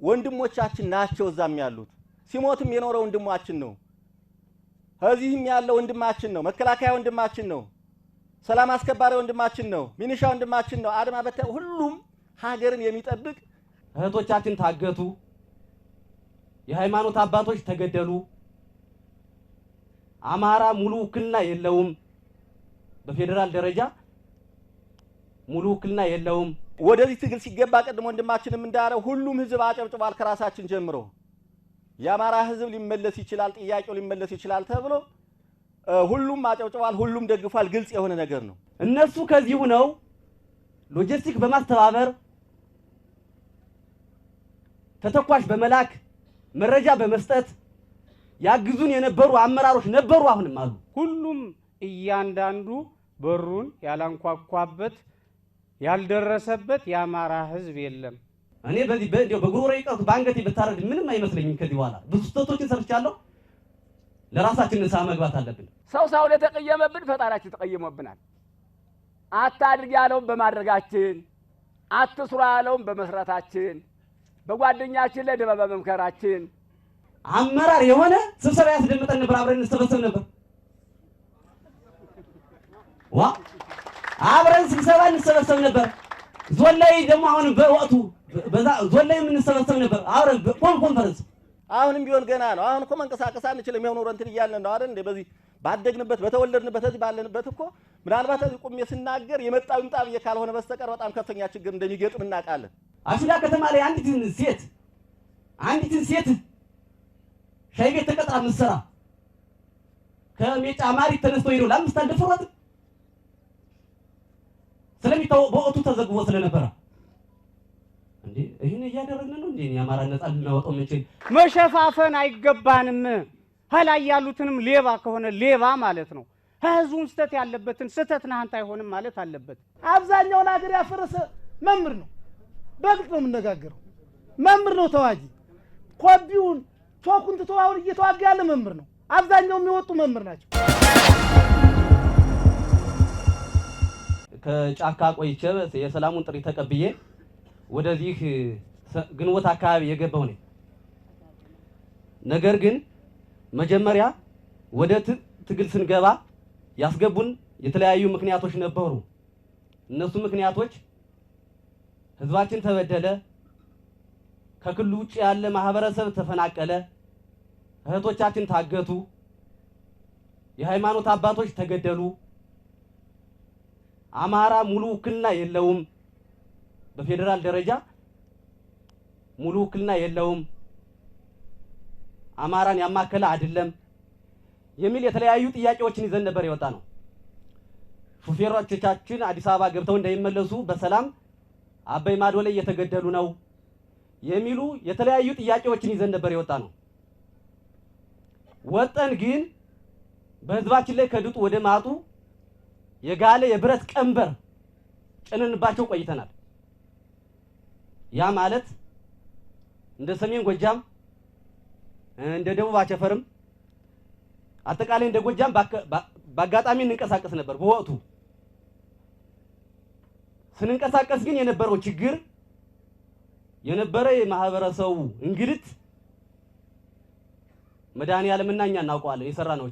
ወንድሞቻችን ናቸው እዛም ያሉት ሲሞትም የኖረው ወንድማችን ነው እዚህም ያለው ወንድማችን ነው መከላከያ ወንድማችን ነው ሰላም አስከባሪ ወንድማችን ነው ሚኒሻ ወንድማችን ነው አድማ በተ ሁሉም ሀገርን የሚጠብቅ እህቶቻችን ታገቱ የሃይማኖት አባቶች ተገደሉ አማራ ሙሉ ውክልና የለውም በፌደራል ደረጃ ሙሉ ውክልና የለውም ወደዚህ ትግል ሲገባ ቀድሞ ወንድማችንም እንዳረ ሁሉም ህዝብ አጨብጭቧል ከራሳችን ጀምሮ የአማራ ህዝብ ሊመለስ ይችላል ጥያቄው ሊመለስ ይችላል ተብሎ ሁሉም አጨብጭቧል ሁሉም ደግፏል ግልጽ የሆነ ነገር ነው እነሱ ከዚህ ሆነው ሎጂስቲክ በማስተባበር ተተኳሽ በመላክ መረጃ በመስጠት ያግዙን የነበሩ አመራሮች ነበሩ አሁንም አሉ ሁሉም እያንዳንዱ በሩን ያላንኳኳበት ያልደረሰበት የአማራ ህዝብ የለም እኔ በዚህ በጉሮሬ ይቀርቱ ባንገቴ በታረድ ምንም አይመስለኝም ከዚህ በኋላ ብዙ ስህተቶችን ሰርቻለሁ ለራሳችን ንስሐ መግባት አለብን ሰው ለተቀየመብን ፈጣሪያችን ተቀየመብናል አታድርግ ያለውን በማድረጋችን አትስሩ ያለውን በመስራታችን በጓደኛችን ላይ ደበበ መምከራችን አመራር የሆነ ስብሰባ ያስደምጠን ነበር አብረን እንሰበሰብ ነበር አብረን ስብሰባ እንሰበሰብ ነበር ዞን ላይ ደግሞ አሁን በወቅቱ በዛ ዞን ላይ እንሰበሰብ ነበር አብረን ኮንፈረንስ አሁንም ቢሆን ገና ነው አሁን እኮ መንቀሳቀስ አንችልም የሆነ ወረንትን ይያለን ነው አይደል እንዴ በዚህ ባደግንበት በተወለድንበት እዚህ ባለንበት እኮ ምናልባት እዚህ ቁም ሲናገር የመጣው ይምጣ ብዬ ካልሆነ በስተቀር በጣም ከፍተኛ ችግር እንደሚገጥም እናውቃለን አሽላ ከተማ ላይ አንዲትን ሴት ሻይ ቤት ተቀጥራ ምሰራ ከሜጫ ማሪ ተነስቶ ሄዶ ለአምስት አንደፍሯት ስለሚታወቅ በወቅቱ ተዘግቦ ስለነበረ እንዴ ይሄን እያደረግን ነው እንዴ የአማራ ነፃ ልናወጣው ምን መሸፋፈን አይገባንም ሀላይ ያሉትንም ሌባ ከሆነ ሌባ ማለት ነው ህዝቡን ስተት ያለበትን ስተት ናንተ አይሆንም ማለት አለበት አብዛኛው ሀገር ያፈረሰ መምር ነው በግልጽ ነው የምንነጋገረው መምር ነው ተዋጊ ኮቢውን ቶኩን ተተዋውን እየተዋጋ ያለ መምር ነው አብዛኛው የሚወጡ መምር ናቸው ከጫካ ቆይቼ የሰላሙን ጥሪ ተቀብዬ ወደዚህ ግንቦት አካባቢ የገባው ነኝ ነገር ግን መጀመሪያ ወደ ትግል ስንገባ ያስገቡን የተለያዩ ምክንያቶች ነበሩ እነሱ ምክንያቶች ህዝባችን ተበደለ ከክልሉ ውጭ ያለ ማህበረሰብ ተፈናቀለ እህቶቻችን ታገቱ የሃይማኖት አባቶች ተገደሉ አማራ ሙሉ ውክልና የለውም በፌደራል ደረጃ ሙሉ ውክልና የለውም አማራን ያማከለ አይደለም የሚል የተለያዩ ጥያቄዎችን ይዘን ነበር የወጣ ነው ሹፌሮቻችን አዲስ አበባ ገብተው እንዳይመለሱ በሰላም አባይ ማዶ ላይ እየተገደሉ ነው የሚሉ የተለያዩ ጥያቄዎችን ይዘን ነበር የወጣ ነው ወጠን ግን በህዝባችን ላይ ከድጡ ወደ ማጡ የጋለ የብረት ቀንበር ጭነንባቸው ቆይተናል ያ ማለት እንደ ሰሜን ጎጃም እንደ ደቡብ አቸፈርም አጠቃላይ እንደ ጎጃም ባጋጣሚ እንንቀሳቀስ ነበር በወቅቱ ስንንቀሳቀስ ግን የነበረው ችግር የነበረ የማህበረሰቡ እንግልት መድኃኒዓለምና እኛ እናውቀዋለን የሰራነው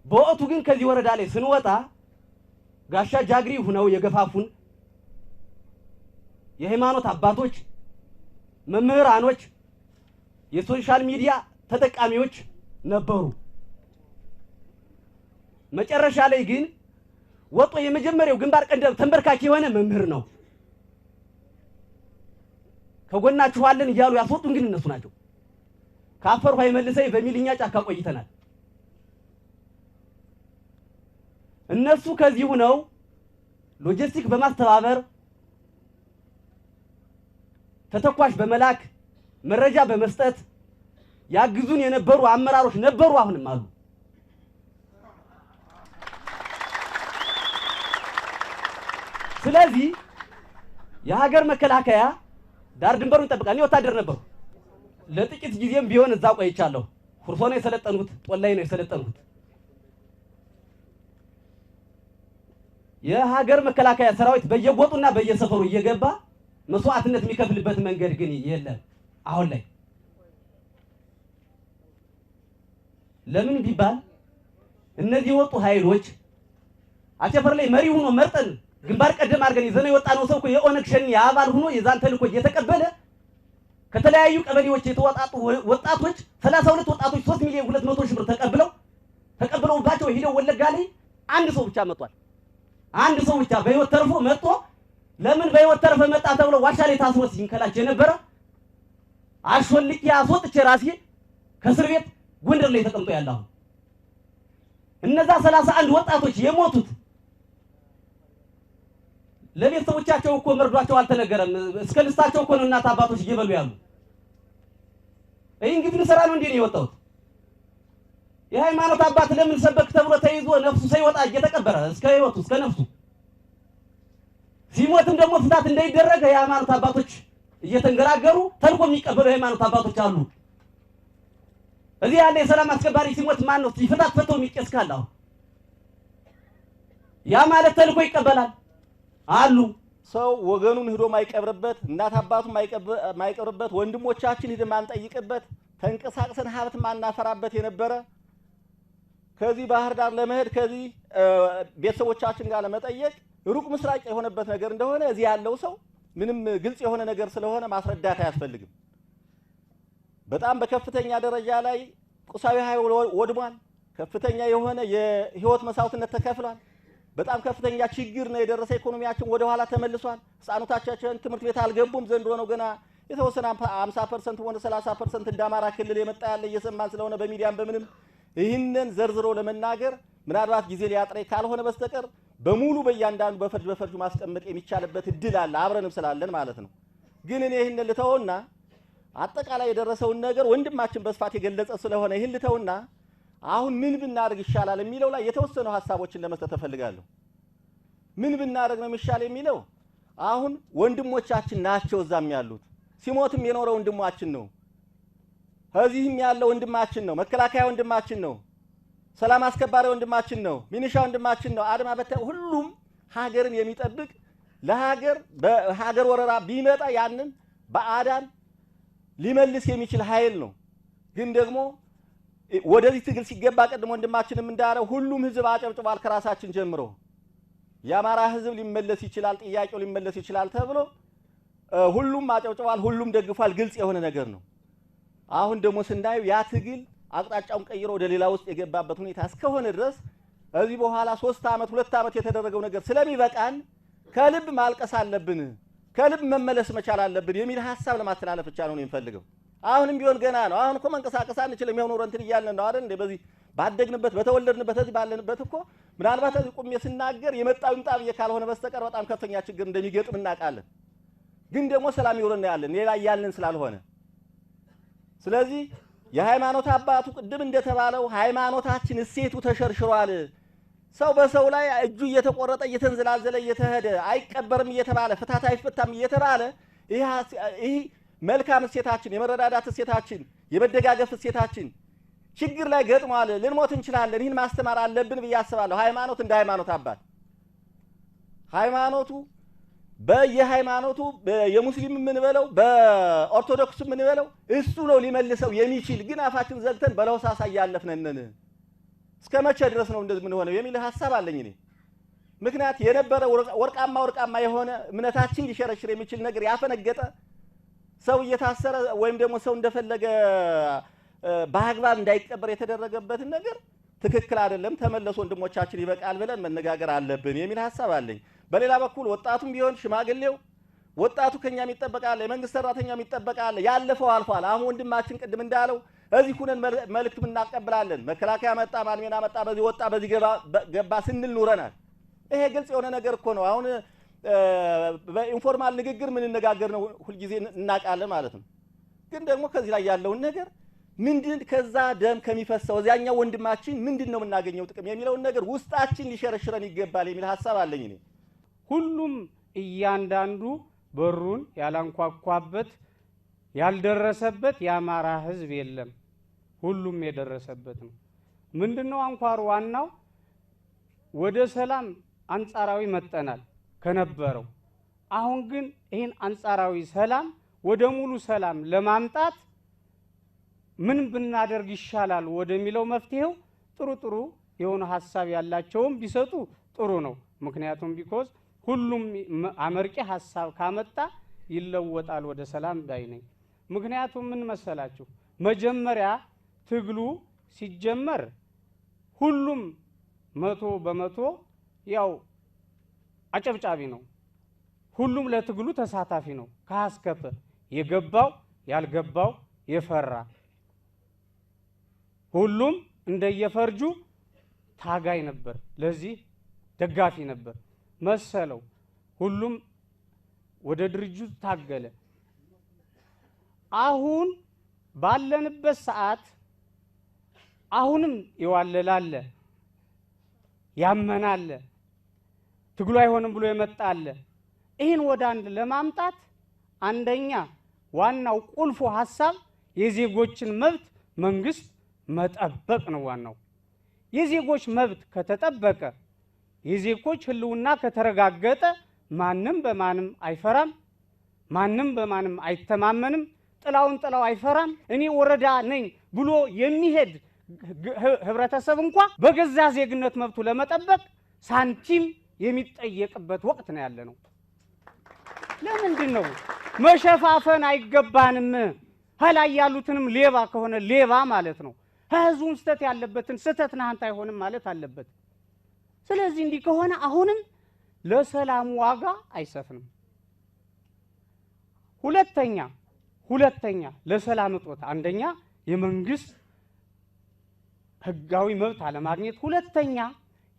በወቅቱ ግን ከዚህ ወረዳ ላይ ስንወጣ ጋሻ ጃግሪ ሆነው የገፋፉን የሃይማኖት አባቶች መምህራኖች የሶሻል ሚዲያ ተጠቃሚዎች ነበሩ መጨረሻ ላይ ግን ወጦ የመጀመሪያው ግንባር ቀደም ተንበርካኪ የሆነ መምህር ነው ከጎናችሁ አለን ይያሉ ያስወጡን ግን እነሱ ናቸው ካፈሩ አይመልሰይ በሚልኛ ጫካ ቆይተናል እነሱ ከዚህ ሆነው ሎጂስቲክ በማስተባበር ተተኳሽ በመላክ መረጃ በመስጠት ያግዙን የነበሩ አመራሮች ነበሩ አሁንም አሉ ስለዚህ የሀገር መከላከያ ዳር ድንበሩን ይጠብቃል እኔ ወታደር ነበርኩ ለጥቂት ጊዜም ቢሆን እዛ ቆይቻለሁ ሁርሶ ነው የሰለጠንኩት ጦላይ ነው የሰለጠንኩት የሀገር መከላከያ ሰራዊት በየጎጡና በየሰፈሩ እየገባ መስዋዕትነት የሚከፍልበት መንገድ ግን የለም አሁን ላይ። ለምን ቢባል እነዚህ የወጡ ኃይሎች አቸፈር ላይ መሪ ሆኖ መርጠን ግንባር ቀደም አድርገን ይዘነው የወጣነው ሰው እኮ የኦነግ ሸኔ አባል ሆኖ የዛን ተልእኮ እየተቀበለ ከተለያዩ ቀበሌዎች የተወጣጡ ወጣቶች 32 ወጣቶች 3,200,000 ብር ተቀብለውባቸው ሄደው ወለጋ ላይ አንድ ሰው ብቻ መጥቷል። አንድ ሰው ብቻ በህይወት ተርፎ መጥቶ ለምን በህይወት ተርፈ መጣ ተብሎ ዋሻ ላይ ታስሮ ሲንከላች የነበረ አሾልቄ አስወጥቼ ራሴ ከእስር ቤት ጎንደር ላይ ተቀምጦ ያለው እነዛ 31 ወጣቶች የሞቱት ለቤተሰቦቻቸው እኮ መርዷቸው አልተነገረም። እስከ ልስታቸው እኮ ነው እናት አባቶች እየበሉ ያሉ። ይሄን ግፍን ሰራ ነው እንዴ ነው የወጣሁት? የሃይማኖት አባት ለምን ሰበክ ተብሎ ተይዞ ነፍሱ ሳይወጣ እየተቀበረ እስከ ህይወቱ እስከ ነፍሱ ሲሞትም ደግሞ ፍታት እንዳይደረግ የሃይማኖት አባቶች እየተንገራገሩ ተልቆ የሚቀበሉ የሃይማኖት አባቶች አሉ። እዚህ ያለ የሰላም አስከባሪ ሲሞት ማን ነው ሲፈታት ፈተው የሚቀስ ካለው ያ ማለት ተልቆ ይቀበላል አሉ። ሰው ወገኑን ሄዶ ማይቀብርበት እናት አባቱ ማይቀብርበት ወንድሞቻችን ሄደን ማንጠይቅበት ተንቀሳቅሰን ሀብት ማናፈራበት የነበረ ከዚህ ባህር ዳር ለመሄድ ከዚህ ቤተሰቦቻችን ጋር ለመጠየቅ ሩቅ ምስራቅ የሆነበት ነገር እንደሆነ እዚህ ያለው ሰው ምንም ግልጽ የሆነ ነገር ስለሆነ ማስረዳት አያስፈልግም። በጣም በከፍተኛ ደረጃ ላይ ቁሳዊ ኃይል ወድሟል። ከፍተኛ የሆነ የህይወት መስዋዕትነት ተከፍሏል። በጣም ከፍተኛ ችግር ነው የደረሰ። ኢኮኖሚያችን ወደ ኋላ ተመልሷል። ህፃኖቻችን ትምህርት ቤት አልገቡም። ዘንድሮ ነው ገና የተወሰነ 50% ወደ 30% እንደ አማራ ክልል የመጣ ያለ እየሰማን ስለሆነ በሚዲያም በምንም ይህንን ዘርዝሮ ለመናገር ምናልባት ጊዜ ሊያጥረይ ካልሆነ በስተቀር በሙሉ በእያንዳንዱ በፈርጅ ማስቀመጥ የሚቻልበት እድል አለ አብረንም ስላለን ማለት ነው። ግን እኔ ይህንን ልተውና አጠቃላይ የደረሰውን ነገር ወንድማችን በስፋት የገለጸ ስለሆነ ይህን ልተውና አሁን ምን ብናደርግ ይሻላል የሚለው ላይ የተወሰኑ ሐሳቦችን ለመስጠት እፈልጋለሁ። ምን ብናደርግ ነው የሚሻል የሚለው አሁን ወንድሞቻችን ናቸው እዛም ያሉት ሲሞትም የኖረው ወንድማችን ነው። እዚህም ያለው ወንድማችን ነው። መከላከያ ወንድማችን ነው። ሰላም አስከባሪ ወንድማችን ነው። ሚኒሻ ወንድማችን ነው። አድማ በተና ሁሉም ሀገርን የሚጠብቅ ለሀገር በሀገር ወረራ ቢመጣ ያንን በአዳን ሊመልስ የሚችል ኃይል ነው። ግን ደግሞ ወደዚህ ትግል ሲገባ ቀድሞ ወንድማችንም እንዳለው ሁሉም ህዝብ አጨብጭቧል ከራሳችን ጀምሮ የአማራ ህዝብ ሊመለስ ይችላል፣ ጥያቄው ሊመለስ ይችላል ተብሎ ሁሉም አጨብጭቧል፣ ሁሉም ደግፏል። ግልጽ የሆነ ነገር ነው። አሁን ደግሞ ስናየው ያ ትግል አቅጣጫውን ቀይሮ ወደ ሌላ ውስጥ የገባበት ሁኔታ እስከሆነ ድረስ እዚህ በኋላ 3 ዓመት 2 ዓመት የተደረገው ነገር ስለሚበቃን ከልብ ማልቀስ አለብን፣ ከልብ መመለስ መቻል አለብን የሚል ሐሳብ ለማስተላለፍ ብቻ ነው የሚፈልገው። አሁንም ቢሆን ገና ነው። አሁን እኮ መንቀሳቀስ አንችልም። ይሄው ኖር እንትን እያልን ነው አይደል እንዴ? በዚህ ባደግንበት በተወለድንበት እዚህ ባለንበት እኮ ምናልባት እዚህ ቁሜ ስናገር የመጣው ይምጣ ብዬ ካልሆነ በስተቀር በጣም ከፍተኛ ችግር እንደሚገጥም እናውቃለን። ግን ደግሞ ሰላም ይወረና ያለን ሌላ ያልን ስላልሆነ ስለዚህ የሃይማኖት አባቱ ቅድም እንደተባለው ሃይማኖታችን እሴቱ ተሸርሽሯል። ሰው በሰው ላይ እጁ እየተቆረጠ እየተንዘላዘለ እየተሄደ አይቀበርም እየተባለ ፍታት አይፈታም እየተባለ ይህ መልካም እሴታችን የመረዳዳት እሴታችን የመደጋገፍ እሴታችን ችግር ላይ ገጥሟል። ልንሞት እንችላለን። ይህን ማስተማር አለብን ብዬ አስባለሁ። ሃይማኖት እንደ ሃይማኖት አባት ሃይማኖቱ በየሃይማኖቱ የሙስሊም ምን በለው በኦርቶዶክስ ምን በለው እሱ ነው ሊመልሰው የሚችል። ግን አፋችን ዘግተን በለውሳሳ ያለፍነን እስከመቼ ድረስ ነው እንደዚህ ምን ሆነ የሚል ሐሳብ አለኝ እኔ። ምክንያት የነበረ ወርቃማ የሆነ እምነታችን ሊሸረሽር የሚችል ነገር ያፈነገጠ ሰው እየታሰረ ወይም ደግሞ ሰው እንደፈለገ በአግባብ እንዳይቀበር የተደረገበትን ነገር ትክክል አይደለም። ተመለሱ ወንድሞቻችን ይበቃል ብለን መነጋገር አለብን የሚል ሐሳብ አለኝ። በሌላ በኩል ወጣቱም ቢሆን ሽማግሌው ወጣቱ ከኛም ይጠበቃል፣ የመንግስት ሰራተኛም ይጠበቃል። ያለፈው አልፏል። አሁን ወንድማችን ቅድም እንዳለው እዚህ ሁነን መልእክት እናቀብላለን። መከላከያ መጣ፣ ማንሜና መጣ፣ በዚህ ወጣ፣ በዚህ ገባ ስንል ኑረናል። ይሄ ግልጽ የሆነ ነገር እኮ ነው። አሁን በኢንፎርማል ንግግር ምን እንነጋገር ነው ሁልጊዜ እናቃለን ማለት ነው። ግን ደግሞ ከዚህ ላይ ያለውን ነገር ምንድን ከዛ ደም ከሚፈሰው እዚያኛው ወንድማችን ምንድነው የምናገኘው ጥቅም የሚለውን ነገር ውስጣችን ሊሸረሽረን ይገባል የሚል ሐሳብ አለኝ እኔ። ሁሉም እያንዳንዱ በሩን ያላንኳኳበት ያልደረሰበት የአማራ ህዝብ የለም። ሁሉም የደረሰበት ነው። ምንድነው አንኳሩ ዋናው ወደ ሰላም አንጻራዊ መጠናል ከነበረው አሁን ግን ይህን አንጻራዊ ሰላም ወደ ሙሉ ሰላም ለማምጣት ምን ብናደርግ ይሻላል ወደሚለው መፍትሄው ጥሩ የሆነ ሐሳብ ያላቸውም ቢሰጡ ጥሩ ነው። ምክንያቱም ቢኮዝ ሁሉም አመርቂ ሐሳብ ካመጣ ይለወጣል ወደ ሰላም ባይ ነኝ። ምክንያቱም ምን መሰላችሁ መጀመሪያ ትግሉ ሲጀመር ሁሉም 100% ያው አጨብጫቢ ነው። ሁሉም ለትግሉ ተሳታፊ ነው። ካስከፈ የገባው ያልገባው የፈራ ሁሉም እንደየፈርጁ ታጋይ ነበር። ለዚህ ደጋፊ ነበር መሰለው። ሁሉም ወደ ድርጅቱ ታገለ። አሁን ባለንበት ሰዓት አሁንም ይዋለላል ያመናል ትግሉ አይሆንም ብሎ የመጣል ይህን ወደ አንድ ለማምጣት አንደኛ ዋናው ቁልፉ ሐሳብ የዜጎችን መብት መንግስት መጠበቅ ነው። ዋናው የዜጎች መብት ከተጠበቀ የዜጎች ህልውና ከተረጋገጠ ማንም በማንም አይፈራም፣ ማንም በማንም አይተማመንም፣ ጥላው አይፈራም። እኔ ወረዳ ነኝ ብሎ የሚሄድ ህብረተሰብ እንኳን በገዛ ዜግነት መብቱ ለመጠበቅ ሳንቲም የሚጠየቅበት ወቅት ነው ያለነው። ለምንድን ነው መሸፋፈን አይገባንም? ሀላይ ያሉትንም ሌባ ከሆነ ሌባ ማለት ነው። ህዝቡን ስተት ያለበትን ስተት ናንተ አይሆንም ማለት አለበት። ስለዚህ እንዲህ ከሆነ አሁንም ለሰላም ዋጋ አይሰፍንም። ሁለተኛ ለሰላም እጦት አንደኛ የመንግስት ህጋዊ መብት አለማግኘት፣ ሁለተኛ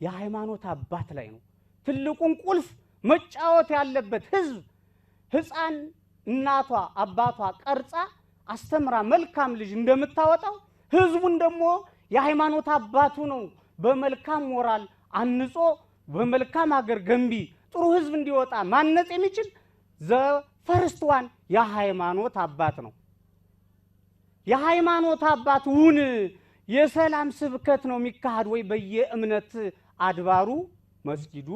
የሃይማኖት አባት ላይ ነው ትልቁን ቁልፍ መጫወት ያለበት። ህዝብ ህፃን እናቷ አባቷ ቀርጻ አስተምራ መልካም ልጅ እንደምታወጣው ህዝቡን ደግሞ የሃይማኖት አባቱ ነው በመልካም ሞራል አንጾ በመልካም ሀገር ገንቢ ጥሩ ህዝብ እንዲወጣ ማነጽ የሚችል ፈርስት ዋን የሃይማኖት አባት ነው። የሃይማኖት አባቱን የሰላም ስብከት ነው የሚካሄድ ወይ በየእምነት አድባሩ መስጊዱ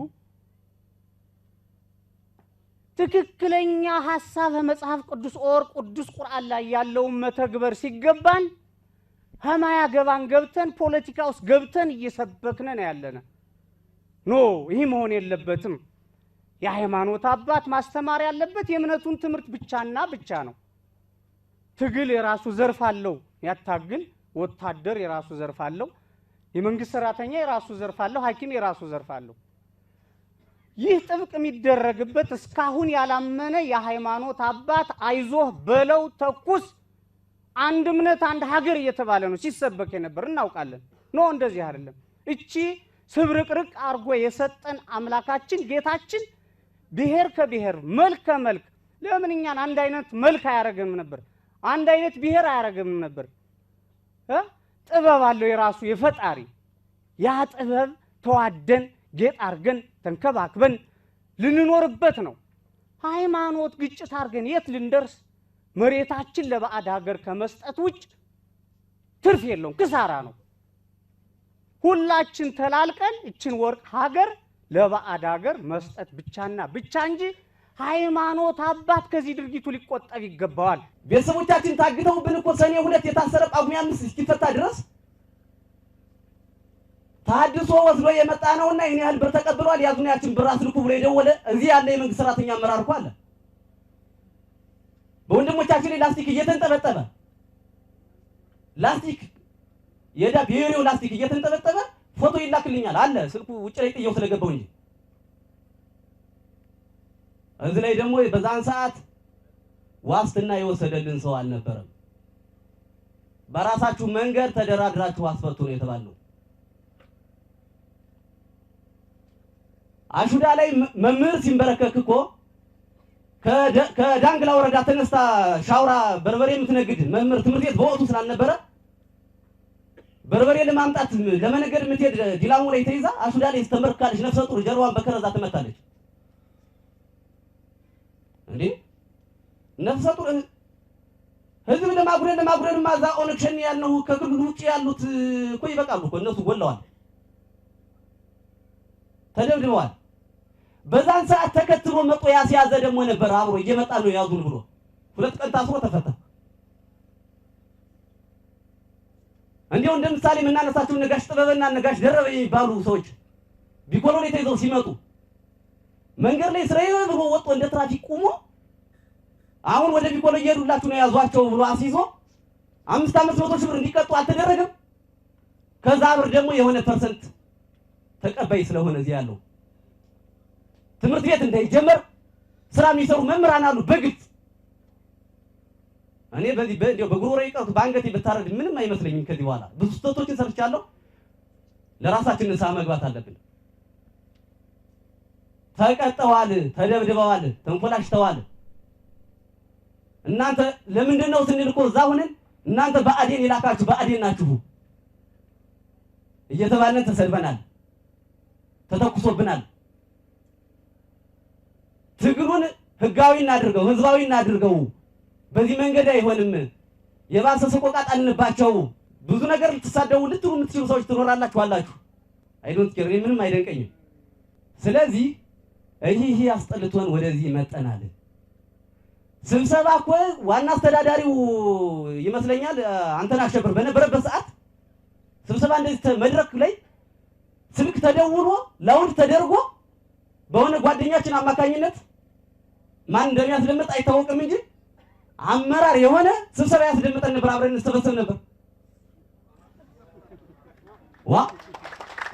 ትክክለኛ ሐሳብ መጽሐፍ ቅዱስ ኦር ቅዱስ ቁርአን ላይ ያለው መተግበር ሲገባን ሀማያ ገባን ገብተን ፖለቲካ ውስጥ ገብተን እየሰበክነ ነው ያለነ። ኖ ይሄ መሆን የለበትም። የሃይማኖት አባት ማስተማር ያለበት የእምነቱን ትምህርት ብቻና ብቻ ነው። ትግል የራሱ ዘርፍ አለው። ያታግል ወታደር የራሱ ዘርፍ አለው። የመንግስት ሰራተኛ የራሱ ዘርፍ አለው። ሐኪም የራሱ ዘርፍ አለው። ይህ ጥብቅ የሚደረግበት እስካሁን ያላመነ የሃይማኖት አባት አይዞህ በለው ተኩስ አንድ እምነት አንድ ሀገር እየተባለ ነው ሲሰበክ የነበር እናውቃለን። ኖ እንደዚህ አይደለም። እቺ ስብርቅርቅ አርጎ የሰጠን አምላካችን ጌታችን ብሔር ከብሔር መልክ ከመልክ ለምን እኛን አንድ አይነት መልክ አያረገንም ነበር? አንድ አይነት ብሔር አያረገንም ነበር? ጥበብ አለው የራሱ የፈጣሪ። ያ ጥበብ ተዋደን ጌጥ አርገን ተንከባክበን ልንኖርበት ነው። ሃይማኖት ግጭት አርገን የት ልንደርስ? መሬታችን ለባዕድ ሀገር ከመስጠት ውጭ ትርፍ የለውም፣ ክሳራ ነው። ሁላችን ተላልቀን እችን ወርቅ ሀገር ለባዕድ ሀገር መስጠት ብቻና ብቻ እንጂ ሃይማኖት አባት ከዚህ ድርጊቱ ሊቆጠብ ይገባዋል። ቤተሰቦቻችን ታግተው ብንኮ ሰኔ 2 የታሰረ ጳጉሜ 5 እስኪፈታ ድረስ ታድሶ ወስዶ የመጣ ነውና ይሄን ያህል ብር ተቀብሏል። ያዙን ያችን ብር አስልኩ ብሎ የደወለ እዚህ ያለ የመንግስት ሰራተኛ አመራር እኮ አለ። በወንድሞቻችን ላይ ላስቲክ እየተንጠበጠበ ላስቲክ የዳ ቢሪው ላስቲክ እየተንጠበጠበ ፎቶ ይላክልኛል አለ። ስልኩ ውጭ ላይ ጥየው ስለገባው እንጂ እዚህ ላይ ደግሞ በዛን ሰዓት ዋስትና የወሰደልን ሰው አልነበረም። በራሳችሁ መንገድ ተደራድራችሁ አስፈቱ ነው የተባለው። አሹዳ ላይ መምህር ሲንበረከክ እኮ ከዳንግላ ወረዳ ተነስታ ሻውራ በርበሬ የምትነግድ መምህር ትምህርት ቤት በወቅቱ ስላልነበረ በርበሬ ለማምጣት ለመነገድ የምትሄድ ዲላሞ ላይ ተይዛ አሹዳ ላይ ተመርካለች። ነፍሰ ጡር ጀርባን በከረዛ ተመታለች። እንዴ ነፍሰ ጡር ህዝብ ለማጉረን ማዛ ኦነግ ሸኔ ያልነው ከክልሉ ውጪ ያሉት እኮ ይበቃሉ እኮ እነሱ ጎለዋል፣ ተደብድበዋል። በዛን ሰዓት ተከትሎ መጦ ያስያዘ ደግሞ ነበር አብሮ እየመጣ ነው ያዙን ብሎ 2 ቀን ታስሮ ተፈታ። እንዲያው እንደምሳሌ የምናነሳቸው ነጋሽ ጥበበና ነጋሽ ደረበ የሚባሉ ሰዎች ቢኮሎኔ ተይዘው ሲመጡ መንገድ ላይ ስራዬ ብሎ ወጥቶ እንደ ትራፊክ ቆሞ አሁን ወደ ቢኮሎ እየሄዱላችሁ ነው ያዟቸው ብሎ አስይዞ 500 ሺህ ብር እንዲቀጡ አልተደረገም። ከዛ ብር ደግሞ የሆነ ፐርሰንት ተቀባይ ስለሆነ እዚህ ያለው ትምህርት ቤት እንዳይጀመር ስራ የሚሰሩ መምህራን አሉ በግልጽ። እኔ በዚህ በጉሮሮ ይቀርቱ ባንገቴ በታረድ ምንም አይመስለኝም። ከዚህ በኋላ ብዙ ስህተቶችን ሰርቻለሁ። ለራሳችን ንስሐ መግባት አለብን። ተቀጠዋል፣ ተደብድበዋል፣ ተንኮላሽተዋል። እናንተ ለምንድን ነው ስንል እኮ እዛ ሆነን እናንተ በአዴን የላካችሁ በአዴን ናችሁ እየተባለን ተሰድበናል፣ ተተኩሶብናል። ትግሉን ህጋዊ እናድርገው፣ ህዝባዊ እናድርገው። በዚህ መንገድ አይሆንም። የባሰ ሰቆቃ ጣልንባቸው። ብዙ ነገር ልትሳደቡ ልትሉ የምትችሉ ሰዎች ትኖራላችሁ አላችሁ። አይዶንት ኬር፣ ምንም አይደንቀኝም። ስለዚህ ይሄ ያስጠልቶን ወደዚህ መጠናል። ስብሰባ እኮ ዋና አስተዳዳሪው ይመስለኛል አንተን አሸብር በነበረበት ሰዓት ስብሰባ እንደዚህ መድረክ ላይ ስልክ ተደውሎ ላውንድ ተደርጎ በሆነ ጓደኛችን አማካኝነት ማን እንደሚያስደምጥ አይታወቅም እንጂ አመራር የሆነ ስብሰባ ያስደምጠን ነበር። አብረን እንሰበሰብ ነበር።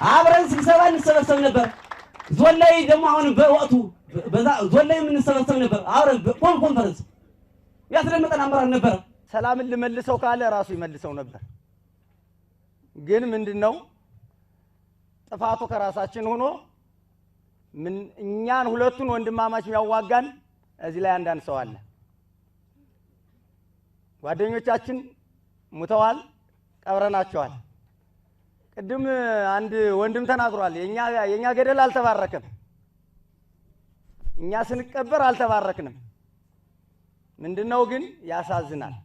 አብረን ስብሰባ እንሰበሰብ ነበር። ዞን ላይ ደግሞ አሁን በወቅቱ በዛ ዞን ላይ የምንሰበሰብ ነበር። አብረን ኮንፈረንስ ያስደምጠን አመራር ነበር። ሰላምን ልመልሰው ካለ ራሱ ይመልሰው ነበር። ግን ምንድነው ጥፋቱ ከራሳችን ሆኖ እኛን ሁለቱን ወንድማማች የሚያዋጋን እዚህ ላይ አንዳንድ ሰው አለ። ጓደኞቻችን ሙተዋል፣ ቀብረናቸዋል። ቅድም አንድ ወንድም ተናግሯል። የኛ ገደል አልተባረከም፣ እኛ ስንቀበር አልተባረክንም። ምንድነው ግን ያሳዝናል።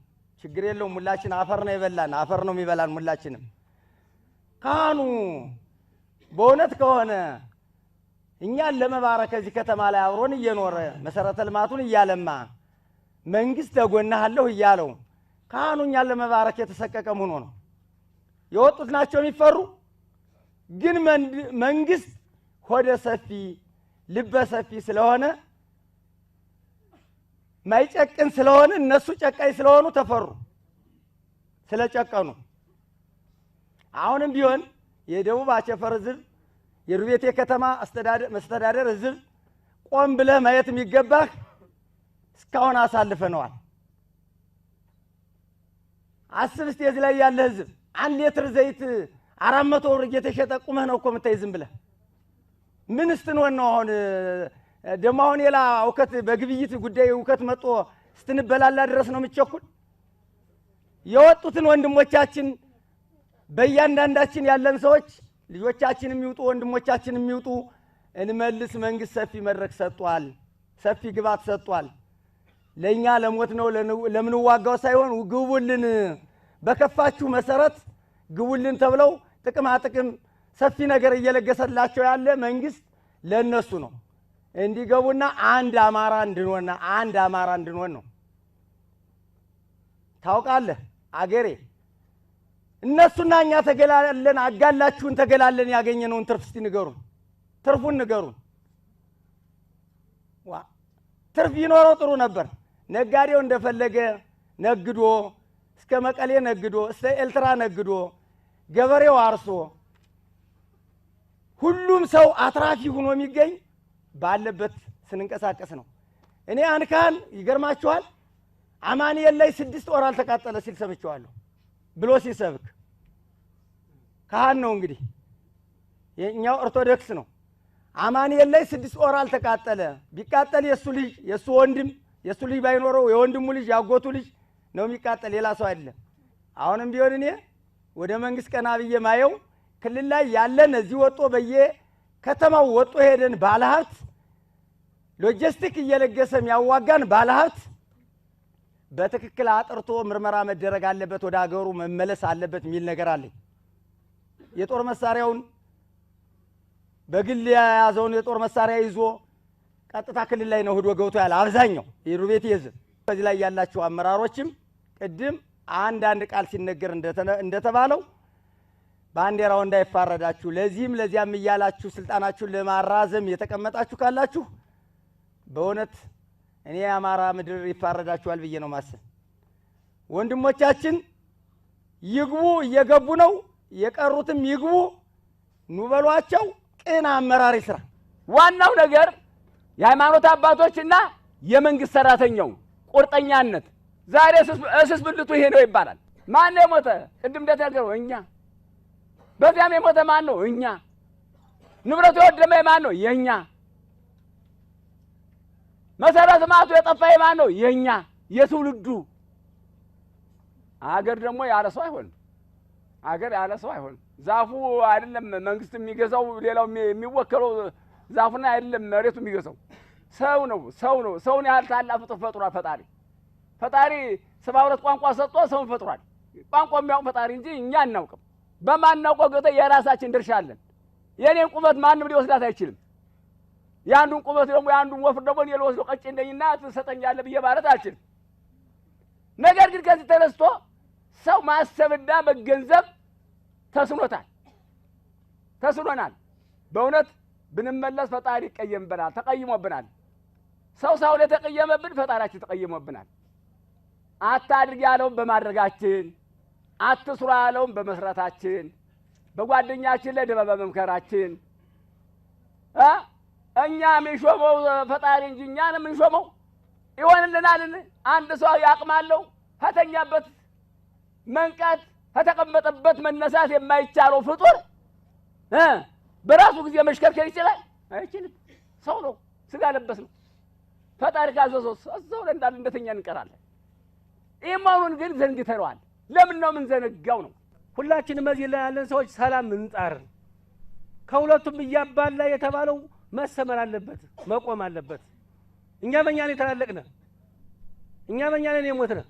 ችግር የለውም፣ ሙላችን አፈር ነው ይበላን፣ አፈር ነው የሚበላን ሙላችንም። ካህኑ በእውነት ከሆነ እኛን ለመባረክ እዚህ ከተማ ላይ አብሮን እየኖረ መሰረተ ልማቱን እያለማ መንግስት ተጎናለሁ እያለው ካህኑ እኛን ለመባረክ የተሰቀቀም ሆኖ ነው የወጡት ናቸው የሚፈሩ። ግን መንግስት ሆደ ሰፊ ልበ ሰፊ ስለሆነ ማይጨቅን ስለሆነ እነሱ ጨቃይ ስለሆኑ ተፈሩ፣ ስለጨቀኑ። አሁንም ቢሆን የደቡብ አቸፈር ህዝብ የሩቤቴ ከተማ መስተዳደር ህዝብ ቆም ብለህ ማየት የሚገባህ እስካሁን አሳልፈነዋል። አስብ እስቲ እዚህ ላይ ያለ ህዝብ 1 ሊትር ዘይት 400 ብር እየተሸጠ ቁመህ ነው እኮ የምታይ ዝም ብለህ። ምን ስትንሆን ነው አሁን ደግሞ አሁን ሌላ እውከት በግብይት ጉዳይ እውከት መጥቶ ስትንበላላ ድረስ ነው የምትቸኩል? የወጡትን ወንድሞቻችን በእያንዳንዳችን ያለን ሰዎች ልጆቻችን የሚውጡ ወንድሞቻችን የሚውጡ እንመልስ። መንግስት ሰፊ መድረክ ሰጥቷል፣ ሰፊ ግባት ሰጥቷል። ለኛ ለሞት ነው ለምንዋጋው ሳይሆን ግቡልን፣ በከፋችሁ መሰረት ግቡልን ተብለው ጥቅም ሰፊ ነገር እየለገሰላቸው ያለ መንግስት ለነሱ ነው እንዲገቡና አንድ አማራ እንድንሆን ነው። ታውቃለህ አገሬ እነሱና እኛ ተገላለን፣ አጋላችሁን ተገላለን። ያገኘነውን ትርፍ እስቲ ንገሩን፣ ትርፉን ንገሩን። ትርፍ ይኖረው ጥሩ ነበር። ነጋዴው እንደፈለገ ነግዶ እስከ መቀሌ ነግዶ እስከ ኤልትራ ነግዶ ገበሬው አርሶ ሁሉም ሰው አትራፊ ሆኖ የሚገኝ ባለበት ስንንቀሳቀስ ነው። እኔ አንካን ይገርማችኋል አማኑኤል ላይ 6 ወር አልተቃጠለ ሲል ሰምቼዋለሁ ብሎ ሲሰብክ ካህን ነው እንግዲህ የኛው ኦርቶዶክስ ነው። አማኑኤል ላይ 6 ወር አልተቃጠለ። ቢቃጠል የሱ ልጅ የሱ ወንድም የሱ ልጅ ባይኖረው የወንድሙ ልጅ ያጎቱ ልጅ ነው የሚቃጠል፣ ሌላ ሰው አይደለም። አሁንም ቢሆን እኔ ወደ መንግስት ቀና ብዬ ማየው ክልል ላይ ያለን እዚህ ወጦ በየከተማው ወጦ ሄደን ባለሀብት ሎጂስቲክ እየለገሰ የሚያዋጋን ባለሀብት በትክክል አጥርቶ ምርመራ መደረግ አለበት፣ ወደ ሀገሩ መመለስ አለበት የሚል ነገር አለኝ። የጦር መሳሪያውን በግል የያዘውን የጦር መሳሪያ ይዞ ቀጥታ ክልል ላይ ነው ሄዶ ገብቶ ያለ አብዛኛው የሩቤት ይዘ በዚህ ላይ ያላችሁ አመራሮችም ቅድም አንድ ቃል ሲነገር እንደተባለው ባንዲራው እንዳይፋረዳችሁ ለዚያም እያላችሁ ስልጣናችሁን ለማራዘም የተቀመጣችሁ ካላችሁ በእውነት እኔ አማራ ምድር ይፋረዳችኋል ብዬ ነው ማሰብ። ወንድሞቻችን ይግቡ እየገቡ ነው የቀሩትም ይግቡ ኑበሏቸው ቅን አመራር ይስራ። ዋናው ነገር የሃይማኖት አባቶችና የመንግስት ሰራተኛው ቁርጠኛነት ዛሬ እስስ ብልቱ ይሄ ነው ይባላል። ማን የሞተ ቅድም እንደተናገረው እኛ በዚያም የሞተ ማን ነው? እኛ ንብረቱ የወደመ ማን ነው? የኛ መሰረተ ልማቱ የጠፋ ማን ነው? የኛ የትውልዱ አገር ደግሞ ያለ ሰው አይሆንም። አገር ያለ ሰው አይሆንም። ዛፉ አይደለም መንግስት የሚገዛው ሌላው የሚወከለው ዛፉና አይደለም መሬቱ የሚገዛው ሰው ነው። ሰውን ያህል ታላቅ ፍጡር ፈጥሯል ፈጣሪ 72 ቋንቋ ሰጥቶ ሰውን ፈጥሯል። ቋንቋ የሚያውቅ ፈጣሪ እንጂ እኛ አናውቅም። በማናውቀው ገጠ የራሳችን ድርሻ አለን። የኔን ቁመት ማንም ሊወስዳት አይችልም። ያንዱን ቁመት ደግሞ ያንዱን ወፍር ደግሞ እኔ ልወስደው ቀጭን ነኝና ትሰጠኛለህ ብዬ ማለት አልችልም። ነገር ግን ከዚህ ተነስቶ ሰው ማሰብና መገንዘብ ተስኖናል። በእውነት ብንመለስ ፈጣሪ ይቀየምብናል፣ ተቀይሞብናል። ሰው ሳይሆን የተቀየመብን ፈጣሪያችን ተቀይሞብናል። አታድርግ ያለውን በማድረጋችን አትስሩ ያለውን በመስራታችን በጓደኛችን ላይ ደበበ መምከራችን እኛ የምንሾመው ፈጣሪ እንጂ እኛን የምንሾመው ይሆንልናልን? አንድ ሰው ያቅማለው ከተኛበት መንቃት ከተቀመጠበት መነሳት የማይቻለው ፍጡር በራሱ ጊዜ መሽከርከር ይችላል? አይችልም። ሰው ነው፣ ስጋ ለበስ ነው። ፈጣሪ ካዘዘው እዛው ላይ እንዳለ እንደተኛ እንቀራለን። ኢማኑን ግን ዘንግተነዋል። ለምን ነው ምን ዘነጋው ነው? ሁላችንም እዚህ ላይ ያለን ሰዎች ሰላም እንጣር። ከሁለቱም እያባላ የተባለው መሰመር አለበት፣ መቆም አለበት። እኛ በእኛ ላይ ተላለቅነ፣ እኛ በእኛ ላይ የሞትነ።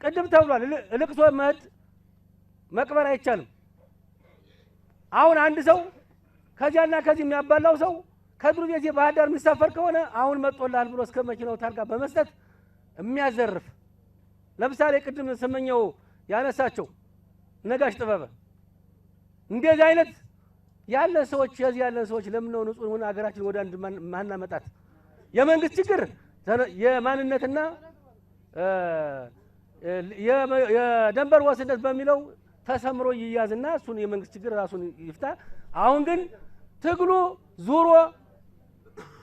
ቅድም ተብሏል፣ ልቅሶ መሄድ መቅበር አይቻልም። አሁን አንድ ሰው ከዚያና ከዚህ የሚያባላው ሰው ከድሩ ቤት ባህር ዳር የሚሳፈር ከሆነ አሁን መጥቶልሃል ብሎ እስከ መኪናው ታርጋ በመስጠት የሚያዘርፍ ለምሳሌ ቅድም ስመኘው ያነሳቸው ነጋሽ ጥበበ እንደዚህ አይነት ያለ ሰዎች የዚህ ያለ ሰዎች ለምን ነው ንጹህ ሆነ ሀገራችን ወደ አንድ ማናመጣት? የመንግስት ችግር የማንነትና የደንበር ወስነት በሚለው ተሰምሮ ይያዝና እሱን የመንግስት ችግር ራሱን ይፍታ። አሁን ግን ትግሉ ዙሮ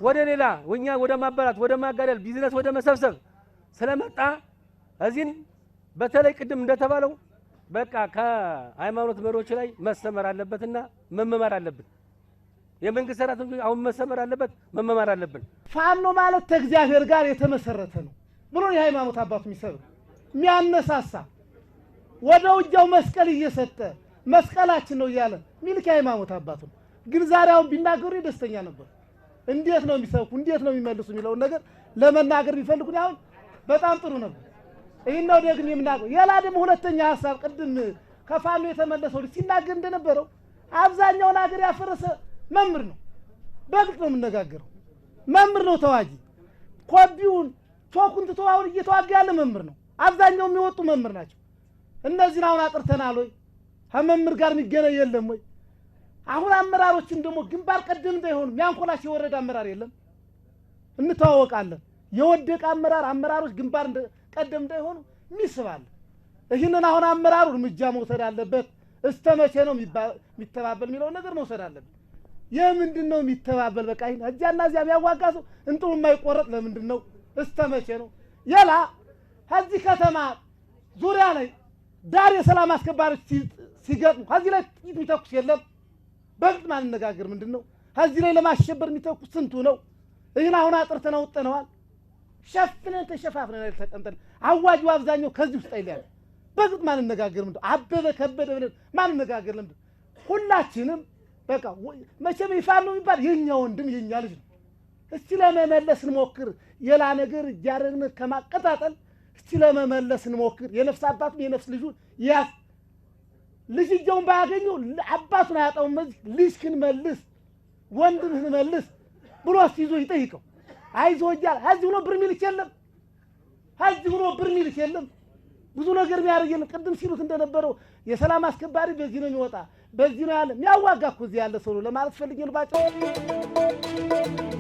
ወደ ሌላ ወኛ ወደ ማባላት ወደ ማጋደል ቢዝነስ ወደ መሰብሰብ ስለመጣ እዚህን በተለይ ቅድም እንደተባለው በቃ ከሃይማኖት መሪዎች ላይ መሰመር አለበትና መመማር አለብን። የመንግስት ሰራተኞች አሁን መሰመር አለበት፣ መመማር አለብን። ፋኖ ማለት ከእግዚአብሔር ጋር የተመሰረተ ነው ብሎ የሃይማኖት አባቱ የሚያነሳሳ ወደ ውጊያው መስቀል እየሰጠ መስቀላችን ነው እያለ ሚልክ የሃይማኖት አባቱ ነው። ግን ዛሬውን ቢናገሩ ደስተኛ ነበር። እንዴት ነው የሚሰብኩ እንዴት ነው የሚመልሱ የሚለውን ነገር ለመናገር ቢፈልጉ አሁን በጣም ጥሩ ነበር። ይሄን ነው ደግም የምናገር። የላ ደግሞ ሁለተኛ ሐሳብ ቅድም ከፋኖ የተመለሰው ሲናገር እንደነበረው አብዛኛውን ሀገር ያፈረሰ መምህር ነው። በግልጽ ነው የምነጋገረው። መምህር ነው ተዋጊ። ኮቢውን ቶኩን ትቶ አሁን እየተዋጋ ያለ መምህር ነው። አብዛኛው የሚወጡ መምህር ናቸው። እነዚህን አሁን አጥርተናል ወይ? ከመምህር ጋር የሚገናኝ የለም ወይ? አሁን አመራሮችን ደግሞ ግንባር ቀደም እንዳይሆኑ ሚያንኮላሽ የወረደ አመራር የለም። እንተዋወቃለን። የወደቀ አመራሮች ግንባር ቀደም እንዳይሆኑ ሚስባል። ይህንን አሁን አመራሩ እርምጃ መውሰድ አለበት። እስተመቼ ነው የሚተባበል የሚለው ነገር መውሰድ አለበት። የምንድነው የሚተባበል? በቃ ይሄን እጃና እዚያ የሚያዋጋ ሰው እንጥሩ የማይቆረጥ ለምንድነው? እስተመቼ ነው የላ ከዚህ ከተማ ዙሪያ ላይ ዳር የሰላም አስከባሪዎች ሲገጥሙ ከዚህ ላይ ጥይት የሚተኩስ የለም። በግልጽ ማንነጋገር ምንድነው? ከዚህ ላይ ለማሸበር የሚተኩስ ስንቱ ነው? ይህን አሁን አጥርተነው ወጥነዋል። ሸፍነን ተሸፋፍነን ተቀምጠን አዋጁ አብዛኛው ከዚህ ውስጥ አይደል። በግልጽ ማንነጋገር ምንድነው? አበበ ከበደ ብለን ማንነጋገር ለምንድነው? ሁላችንም በቃ መቼም ይፋሉ የሚባል የኛ ወንድም የኛ ልጅ ነው። እስቲ ለመመለስ እንሞክር። የላ ነገር እያረግን ከማቀጣጠል እስቲ ለመመለስ እንሞክር። የነፍስ አባቱን የነፍስ ልጁን ያስ ልጅየውን ባያገኘው አባቱን አያጣውም። ልጅህን መልስ፣ ወንድምህን መልስ። ብሎ ይዞ ይጠይቀው። አይዞህ እያለ እዚህ ሆኖ ብር ሚልክ የለም፣ እዚህ ሆኖ ብር ሚልክ የለም። ብዙ ነገር የሚያደርግልን ቅድም ሲሉት እንደነበረው የሰላም አስከባሪ በዚህ ነው የሚወጣ በዚህ ነው ያለ የሚያዋጋ እኮ እዚህ ያለ ሰው ነው ለማለት ፈልጌ ነው ባጭሩ።